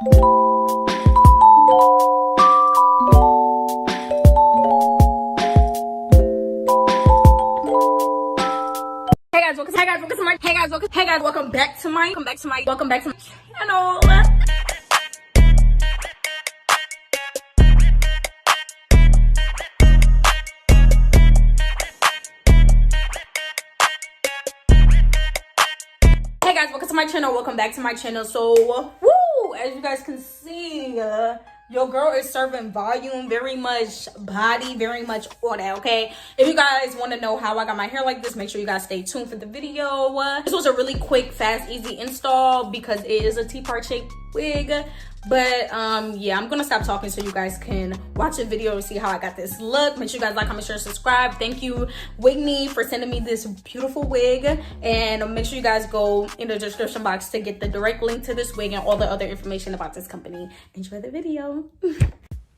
Welcome back to my channel. Hey guys, welcome to my channel. Welcome back to my channel. So, woo! As you guys can see, your girl is serving volume, very much body, very much all that, okay? If you guys want to know how I got my hair like this, make sure you guys stay tuned for the video. This was a really quick, fast, easy install because it is a T-part shaped wig. But yeah, I'm gonna stop talking so you guys can watch the video and see how I got this look. Make sure you guys like, comment, share, subscribe. Thank you, Wignee, for sending me this beautiful wig. And make sure you guys go in the description box to get the direct link to this wig and all the other information about this company. Enjoy the video.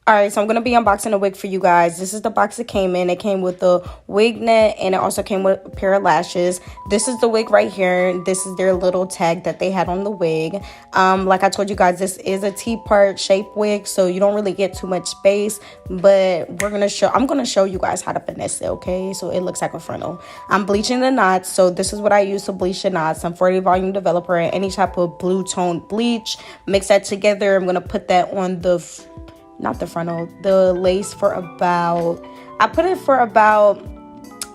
All right, so I'm going to be unboxing a wig for you guys. This is the box it came in. It came with the wig net, and it also came with a pair of lashes. This is the wig right here. This is their little tag that they had on the wig. Like I told you guys, this is a T-part shape wig, so you don't really get too much space. But I'm going to show you guys how to finesse it, okay? So it looks like a frontal. I'm bleaching the knots, so this is what I use to bleach the knots. Some 40 volume developer and any type of blue tone bleach. Mix that together. I'm going to put that on the the lace for about, I put it for about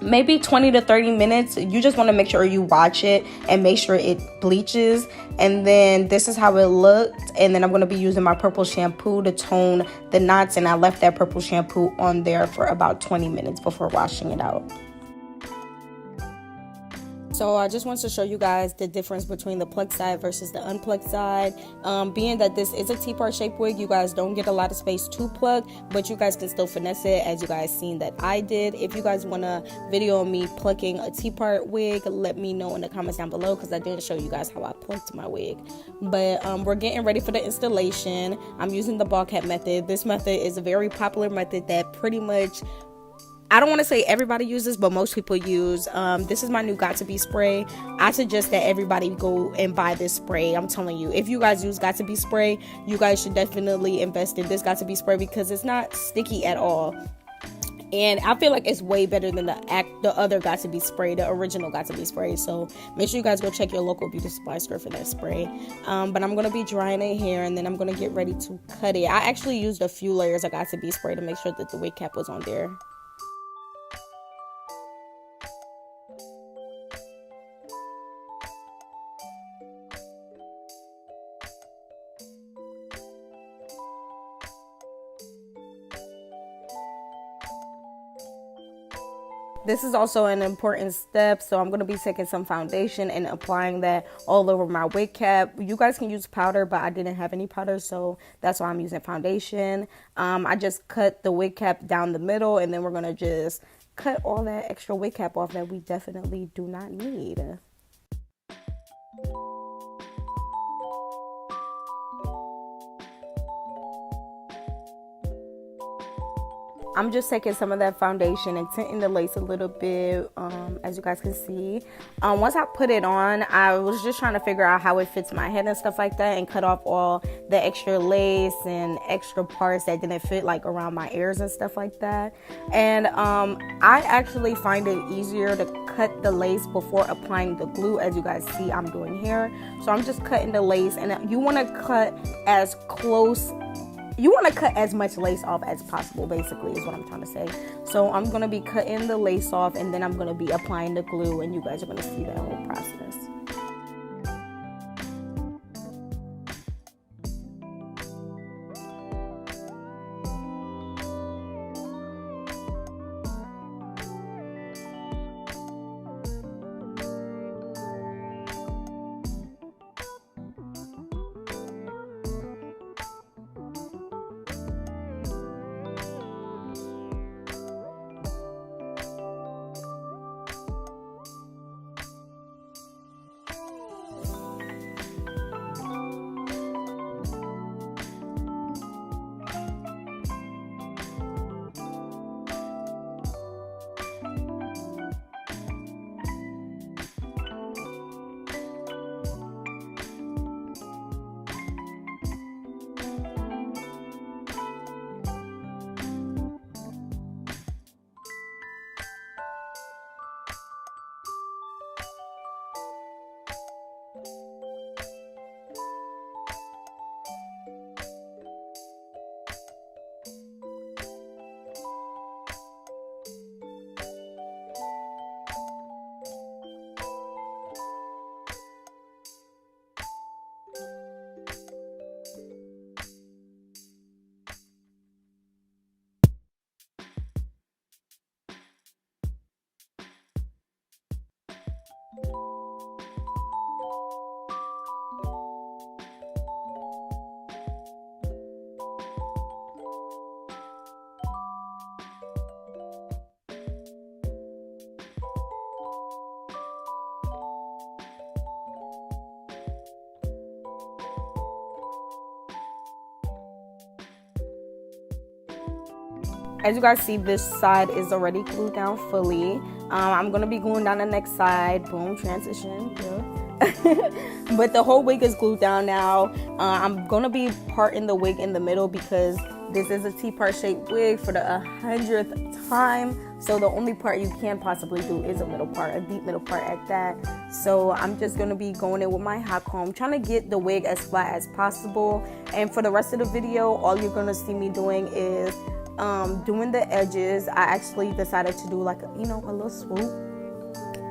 maybe 20 to 30 minutes. You just want to make sure you watch it and make sure it bleaches. And then this is how it looked. And then I'm going to be using my purple shampoo to tone the knots, and I left that purple shampoo on there for about 20 minutes before washing it out. So I just want to show you guys the difference between the plucked side versus the unplugged side. Being that this is a T-part shape wig, you guys don't get a lot of space to plug, but you guys can still finesse it, as you guys seen that I did. If you guys want a video of me plucking a T-part wig, let me know in the comments down below, because I didn't show you guys how I plucked my wig. But we're getting ready for the installation. I'm using the ball cap method. This method is a very popular method that pretty much, I don't want to say everybody uses, but most people use. This is my new Got To Be spray. I suggest that everybody go and buy this spray. I'm telling you, if you guys use Got To Be spray, you guys should definitely invest in this Got To Be spray, because it's not sticky at all. And I feel like it's way better than the other Got To Be spray, the original Got To Be spray. So make sure you guys go check your local beauty supply store for that spray. But I'm going to be drying it here, and then I'm going to get ready to cut it. I actually used a few layers of Got To Be spray to make sure that the wig cap was on there. This is also an important step, so I'm going to be taking some foundation and applying that all over my wig cap. You guys can use powder, but I didn't have any powder, so that's why I'm using foundation. I just cut the wig cap down the middle, and then we're going to just cut all that extra wig cap off that we definitely do not need. I'm just taking some of that foundation and tinting the lace a little bit, as you guys can see. Once I put it on, I was just trying to figure out how it fits my head and stuff like that, and cut off all the extra lace and extra parts that didn't fit, like around my ears and stuff like that. And I actually find it easier to cut the lace before applying the glue, as you guys see I'm doing here. So I'm just cutting the lace, and you want to cut as close, you want to cut as much lace off as possible, basically, is what I'm trying to say. So I'm going to be cutting the lace off, and then I'm going to be applying the glue, and you guys are going to see that whole process. As you guys see, this side is already glued down fully. I'm going to be gluing down the next side. Boom, transition. Yeah. But the whole wig is glued down now. I'm going to be parting the wig in the middle because this is a T-part shaped wig for the 100th time. So the only part you can possibly do is a middle part, a deep middle part at that. So I'm just going to be going in with my hot comb, trying to get the wig as flat as possible. And for the rest of the video, all you're going to see me doing is doing the edges. I actually decided to do like a little swoop,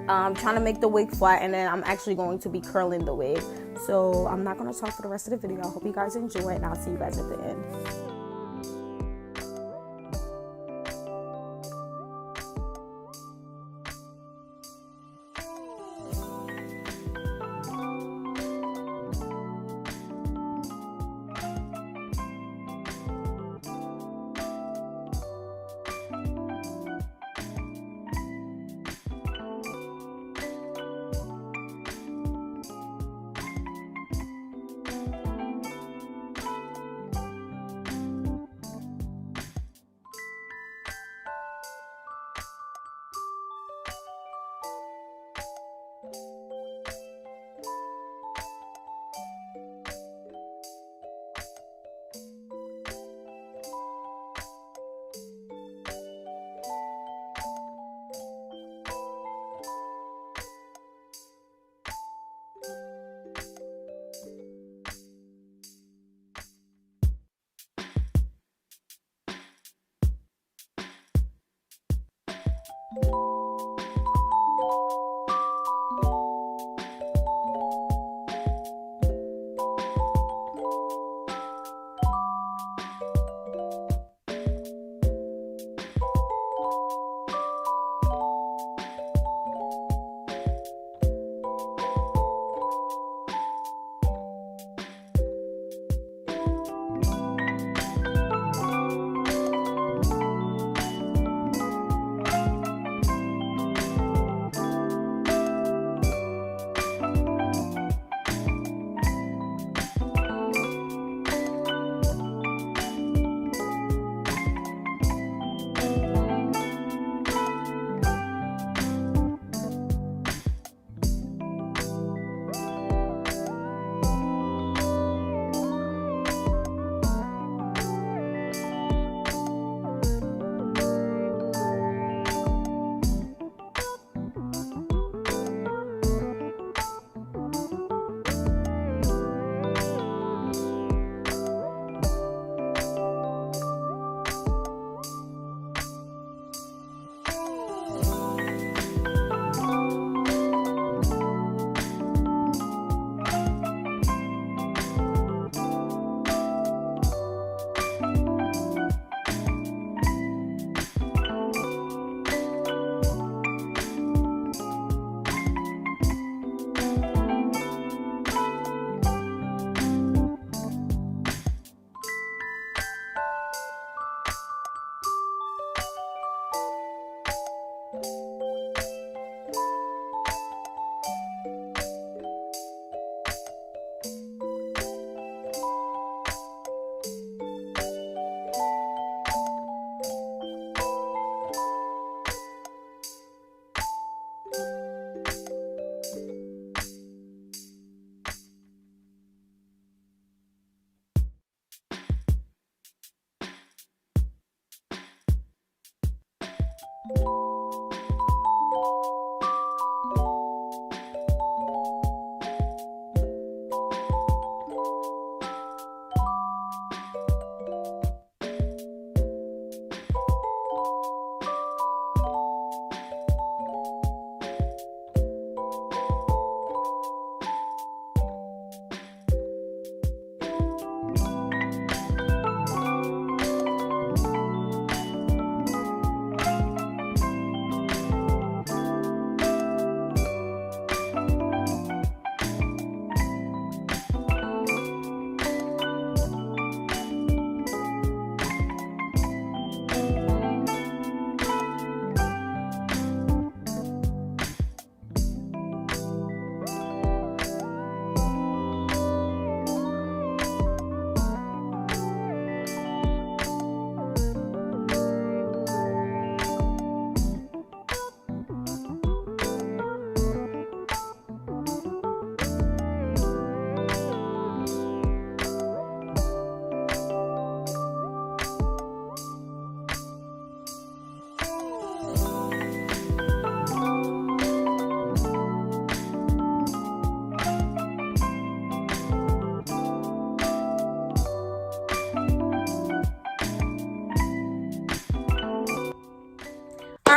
trying to make the wig flat, and then I'm actually going to be curling the wig. So I'm not going to talk for the rest of the video. I hope you guys enjoy it, and I'll see you guys at the end.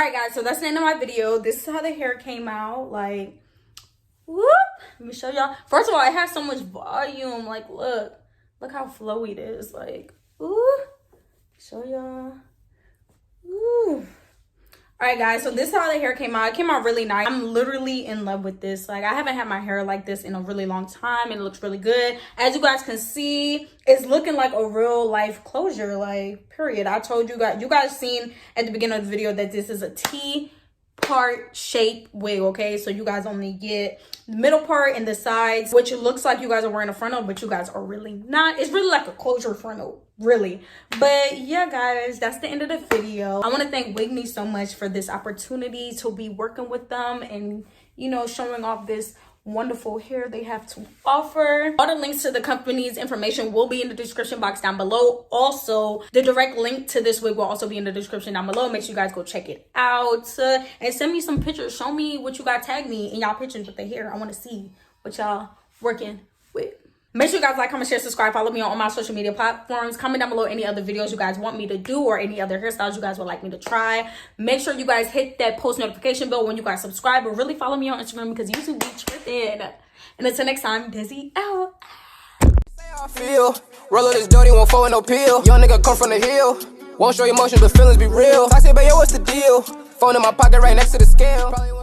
right, guys, so that's the end of my video. This is how the hair came out. Like, whoop. Let me show y'all. First of all, it has so much volume. Like, look how flowy it is. Like, ooh. Show y'all. Ooh. All right, guys, so this is how the hair came out. It came out really nice. I'm literally in love with this. Like, I haven't had my hair like this in a really long time. It looks really good. As you guys can see, it's looking like a real life closure, like, period. I told you guys seen at the beginning of the video that this is a T-part shape wig, okay? So you guys only get the middle part and the sides, which it looks like you guys are wearing a frontal, but you guys are really not. It's really like a closure frontal, really. But yeah, guys, that's the end of the video. I want to thank Wignee so much for this opportunity to be working with them and, you know, showing off this wonderful hair they have to offer. All the links to the company's information will be in the description box down below. Also, the direct link to this wig will also be in the description down below. Make sure you guys go check it out and send me some pictures. Show me what you got. Tag me in y'all pictures with the hair. I want to see what y'all working with. Make sure you guys like, comment, share, subscribe, follow me on all my social media platforms. Comment down below any other videos you guys want me to do or any other hairstyles you guys would like me to try. Make sure you guys hit that post notification bell when you guys subscribe, or really follow me on Instagram because YouTube be tripping. And until next time, Dizzy out. I feel roll this dirty, won't fall with no pill. Young nigga come from the hill, won't show emotions, but feelings be real. I say, baby, yo, what's the deal? Phone in my pocket right next to the scale.